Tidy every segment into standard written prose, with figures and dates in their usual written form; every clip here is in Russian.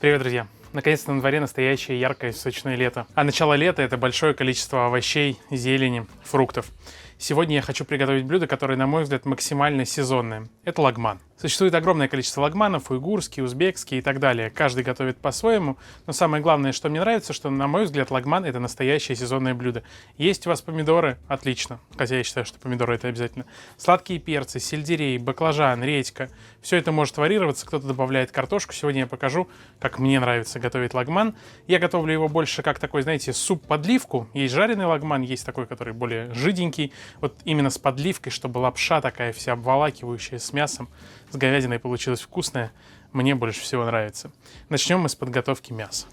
Привет, друзья! Наконец-то на дворе настоящее яркое сочное лето. А начало лета – это большое количество овощей, зелени, фруктов. Сегодня я хочу приготовить блюдо, которое, на мой взгляд, максимально сезонное. Это лагман. Существует огромное количество лагманов, уйгурский, узбекский и так далее. Каждый готовит по-своему. Но самое главное, что мне нравится, что, на мой взгляд, лагман – это настоящее сезонное блюдо. Есть у вас помидоры – отлично. Хотя я считаю, что помидоры – это обязательно. Сладкие перцы, сельдерей, баклажан, редька. Все это может варьироваться. Кто-то добавляет картошку. Сегодня я покажу, как мне нравится готовить лагман. Я готовлю его больше как такой, знаете, суп-подливку. Есть жареный лагман, есть такой, который более жиденький. Вот именно с подливкой, чтобы лапша такая вся обволакивающая с мясом, с говядиной получилась вкусная. Мне больше всего нравится. Начнем мы с подготовки мяса.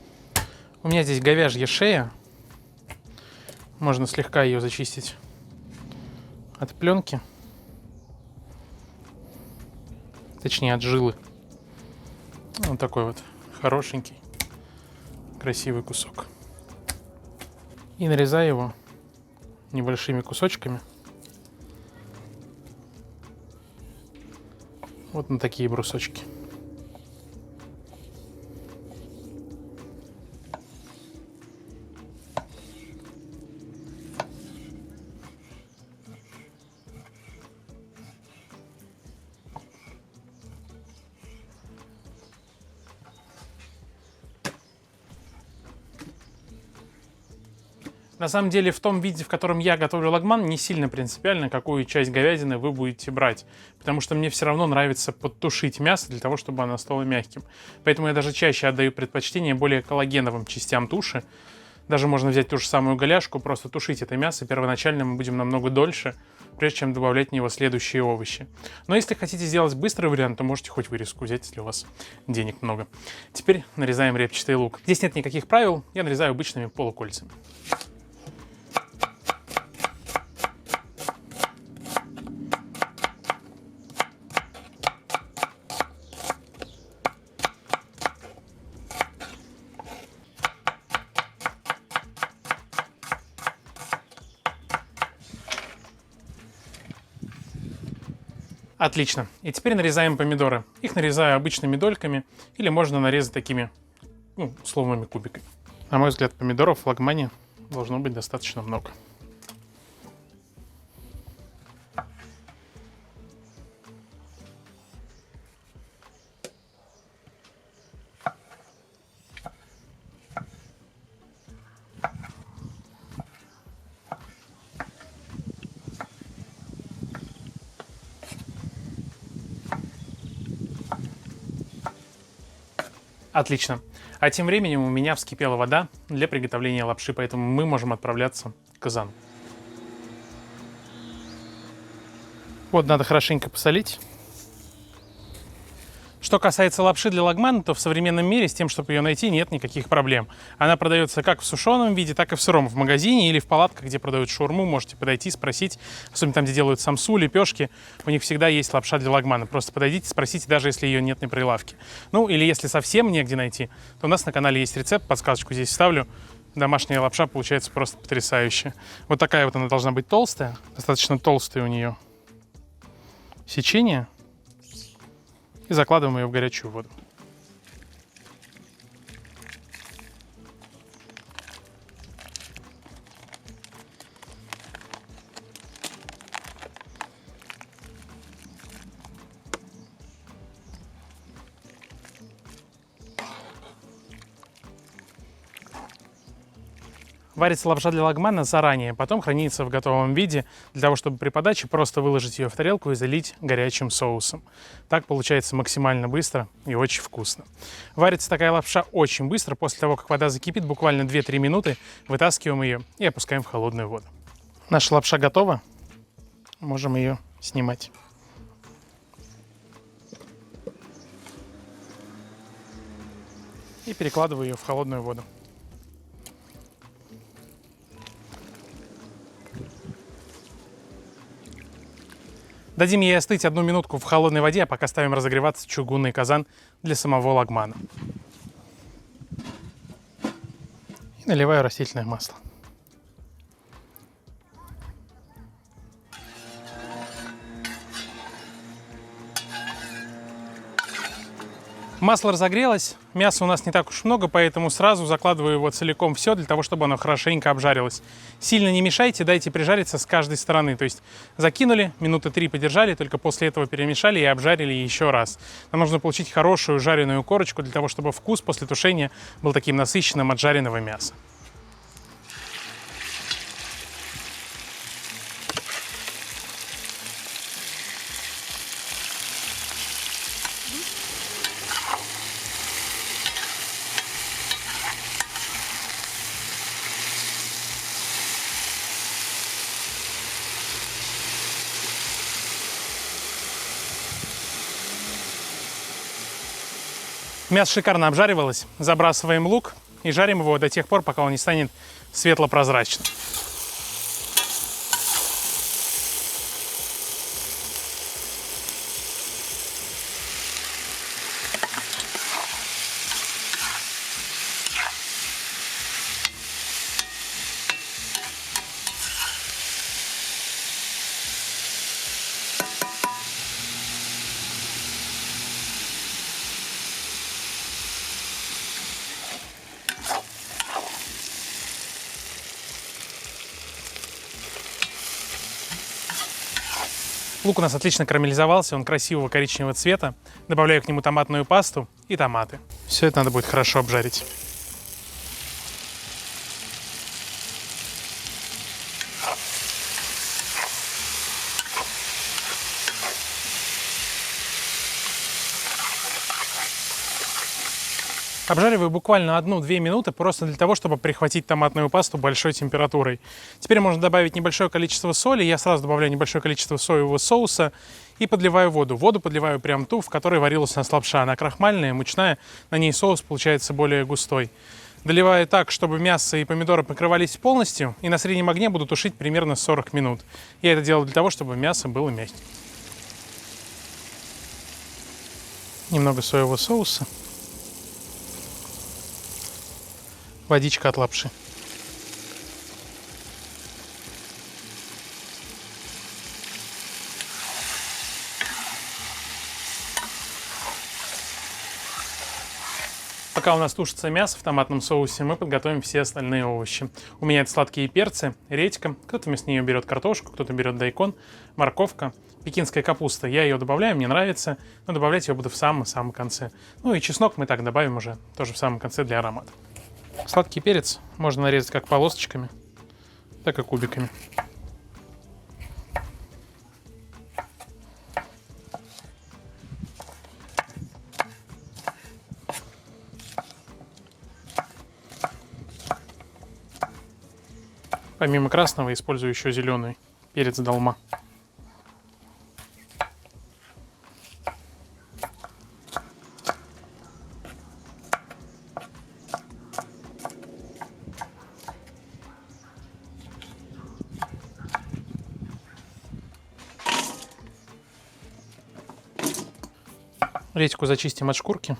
У меня здесь говяжья шея. Можно слегка ее зачистить от пленки. Точнее, от жилы. Вот такой вот хорошенький, красивый кусок. И нарезаю его небольшими кусочками. Вот на такие брусочки. На самом деле, в том виде, в котором я готовлю лагман, не сильно принципиально, какую часть говядины вы будете брать. Потому что мне все равно нравится подтушить мясо для того, чтобы оно стало мягким. Поэтому я даже чаще отдаю предпочтение более коллагеновым частям туши. Даже можно взять ту же самую голяшку, просто тушить это мясо. Первоначально мы будем намного дольше, прежде чем добавлять в него следующие овощи. Но если хотите сделать быстрый вариант, то можете хоть вырезку взять, если у вас денег много. Теперь нарезаем репчатый лук. Здесь нет никаких правил, я нарезаю обычными полукольцами. Отлично. И теперь нарезаем помидоры. Их нарезаю обычными дольками, или можно нарезать такими, условными кубиками. На мой взгляд, помидоров в лагмане должно быть достаточно много. Отлично. А тем временем у меня вскипела вода для приготовления лапши, поэтому мы можем отправляться к казану. Вот надо хорошенько посолить. Что касается лапши для лагмана, то в современном мире с тем, чтобы ее найти, нет никаких проблем. Она продается как в сушеном виде, так и в сыром в магазине или в палатках, где продают шаурму. Можете подойти, спросить, особенно там, где делают самсу, лепешки. У них всегда есть лапша для лагмана. Просто подойдите, спросите, даже если ее нет на прилавке. Ну, или если совсем негде найти, то у нас на канале есть рецепт, подсказочку здесь вставлю. Домашняя лапша получается просто потрясающая. Вот такая вот она должна быть толстая, достаточно толстое у нее сечение. И закладываем ее в горячую воду. Варится лапша для лагмана заранее, потом хранится в готовом виде, для того, чтобы при подаче просто выложить ее в тарелку и залить горячим соусом. Так получается максимально быстро и очень вкусно. Варится такая лапша очень быстро. После того, как вода закипит, буквально 2-3 минуты, вытаскиваем ее и опускаем в холодную воду. Наша лапша готова. Можем ее снимать. И перекладываю ее в холодную воду. Дадим ей остыть 1 минутку в холодной воде, а пока ставим разогреваться чугунный казан для самого лагмана. И наливаю растительное масло. Масло разогрелось, мяса у нас не так уж много, поэтому сразу закладываю его целиком все, для того, чтобы оно хорошенько обжарилось. Сильно не мешайте, дайте прижариться с каждой стороны. То есть закинули, минуты 3 подержали, только после этого перемешали и обжарили еще раз. Нам нужно получить хорошую жареную корочку, для того, чтобы вкус после тушения был таким насыщенным от жареного мяса. Мясо шикарно обжаривалось. Забрасываем лук и жарим его до тех пор, пока он не станет светло-прозрачным. Лук у нас отлично карамелизовался, он красивого коричневого цвета. Добавляю к нему томатную пасту и томаты. Все это надо будет хорошо обжарить. Обжариваю буквально 1-2 минуты, просто для того, чтобы прихватить томатную пасту большой температурой. Теперь можно добавить небольшое количество соли. Я сразу добавляю небольшое количество соевого соуса и подливаю воду. Воду подливаю прям ту, в которой варилась у нас лапша. Она крахмальная, мучная, на ней соус получается более густой. Доливаю так, чтобы мясо и помидоры покрывались полностью, и на среднем огне буду тушить примерно 40 минут. Я это делаю для того, чтобы мясо было мягким. Немного соевого соуса. Водичка от лапши. Пока у нас тушится мясо в томатном соусе, мы подготовим все остальные овощи. У меня это сладкие перцы, редька, кто-то вместо нее берет картошку, кто-то берет дайкон, морковка, пекинская капуста. Я ее добавляю, мне нравится, но добавлять ее буду в самом-самом конце. Ну и чеснок мы так добавим уже тоже в самом конце для аромата. Сладкий перец можно нарезать как полосочками, так и кубиками. Помимо красного использую еще зеленый перец долма. Редьку зачистим от шкурки.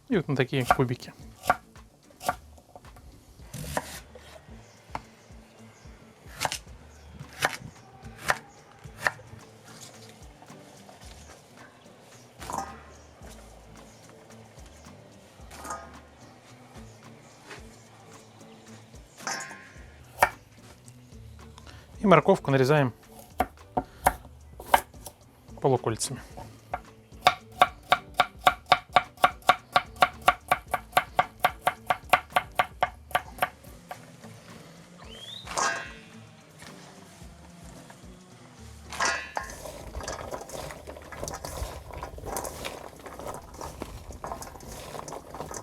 И вот на такие кубики. И морковку нарезаем полукольцами.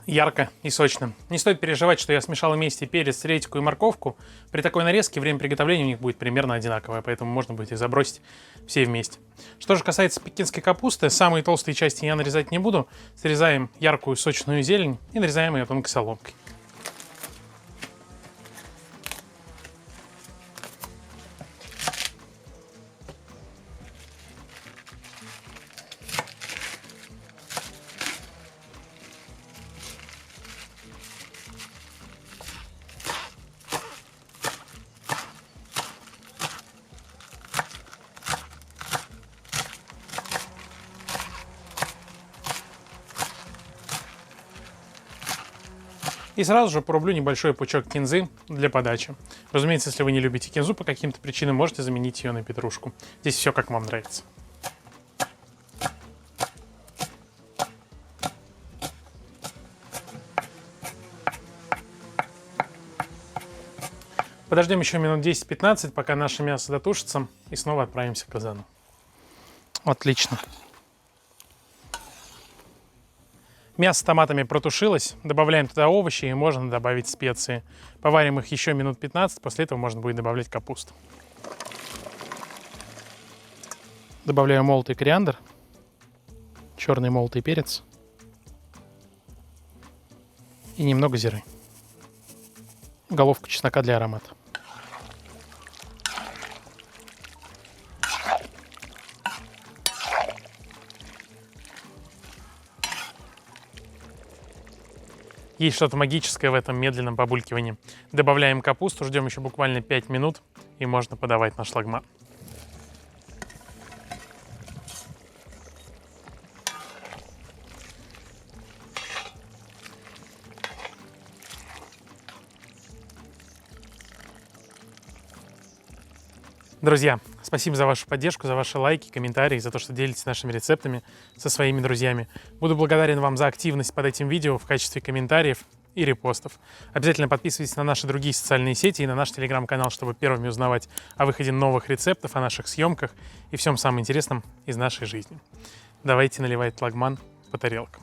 Ярко и сочно. Не стоит переживать, что я смешал вместе перец, редьку и морковку. При такой нарезке время приготовления у них будет примерно одинаковое, поэтому можно будет их забросить все вместе. Что же касается пекинской капусты, самые толстые части я нарезать не буду. Срезаем яркую сочную зелень и нарезаем ее тонкой соломкой. И сразу же порублю небольшой пучок кинзы для подачи. Разумеется, если вы не любите кинзу по каким-то причинам, можете заменить ее на петрушку. Здесь все как вам нравится. Подождем еще минут 10-15, пока наше мясо дотушится, и снова отправимся к казану. Отлично. Мясо с томатами протушилось, добавляем туда овощи и можно добавить специи. Поварим их еще минут 15, после этого можно будет добавлять капусту. Добавляю молотый кориандр, черный молотый перец и немного зиры. Головку чеснока для аромата. Есть что-то магическое в этом медленном побулькивании. Добавляем капусту, ждем еще буквально 5 минут, и можно подавать наш лагман. Друзья, спасибо за вашу поддержку, за ваши лайки, комментарии, за то, что делитесь нашими рецептами со своими друзьями. Буду благодарен вам за активность под этим видео в качестве комментариев и репостов. Обязательно подписывайтесь на наши другие социальные сети и на наш телеграм-канал, чтобы первыми узнавать о выходе новых рецептов, о наших съемках и всем самом интересном из нашей жизни. Давайте наливать лагман по тарелкам.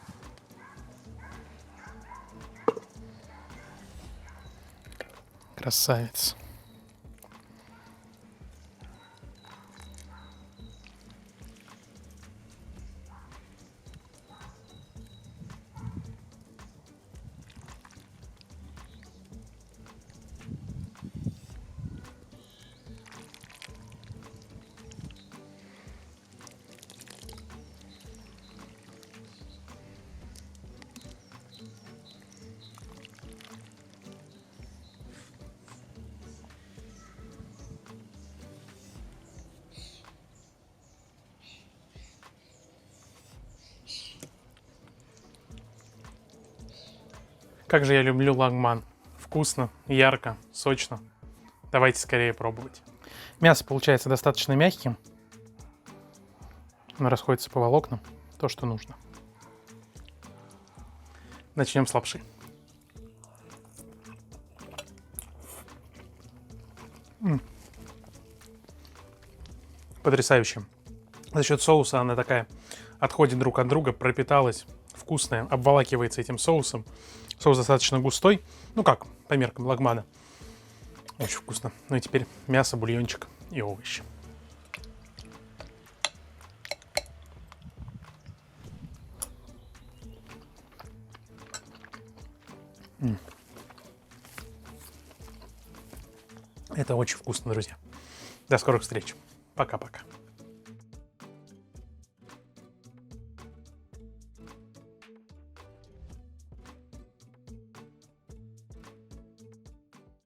Красавец. Как же я люблю лагман. Вкусно, ярко, сочно. Давайте скорее пробовать. Мясо получается достаточно мягким. Оно расходится по волокнам. То, что нужно. Начнем с лапши. Потрясающе. За счет соуса она такая отходит друг от друга, пропиталась, вкусная, обволакивается этим соусом. Соус достаточно густой, ну как, по меркам лагмана. Очень вкусно. Ну и теперь мясо, бульончик и овощи. Это очень вкусно, друзья. До скорых встреч. Пока-пока.